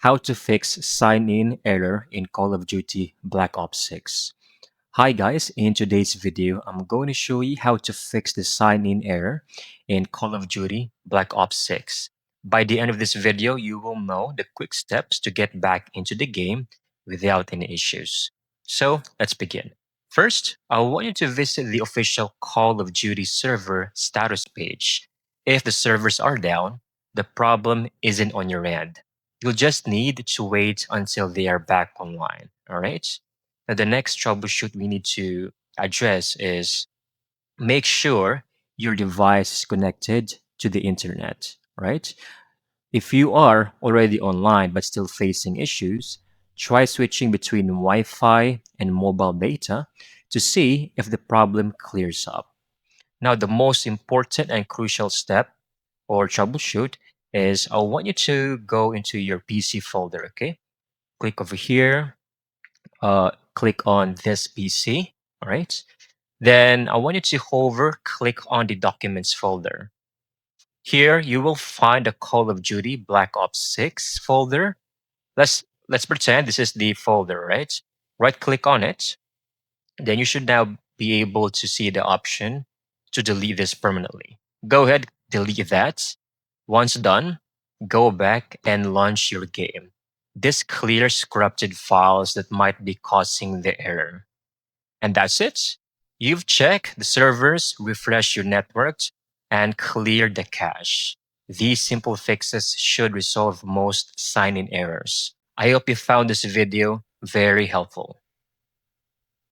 How to fix sign-in error in Call of Duty Black Ops 6. Hi guys, in today's video, I'm going to show you how to fix the sign-in error in Call of Duty Black Ops 6. By the end of this video, you will know the quick steps to get back into the game without any issues. So let's begin. First, I want you to visit the official Call of Duty server status page. If the servers are down, the problem isn't on your end. You'll just need to wait until they are back online, all right? Now, the next troubleshoot we need to address is make sure your device is connected to the internet, right? If you are already online but still facing issues, try switching between Wi Fi and mobile data to see if the problem clears up. Now, the most important and crucial step or troubleshoot is I want you to go into your PC folder, okay? Click over here, click on this PC, all right? Then I want you to hover, click on the Documents folder. Here you will find the Call of Duty Black Ops 6 folder. Let's pretend this is the folder, right? Right click on it. Then you should now be able to see the option to delete this permanently. Go ahead, delete that. Once done, go back and launch your game. This clears corrupted files that might be causing the error. And that's it. You've checked the servers, refreshed your network, and cleared the cache. These simple fixes should resolve most sign-in errors. I hope you found this video very helpful.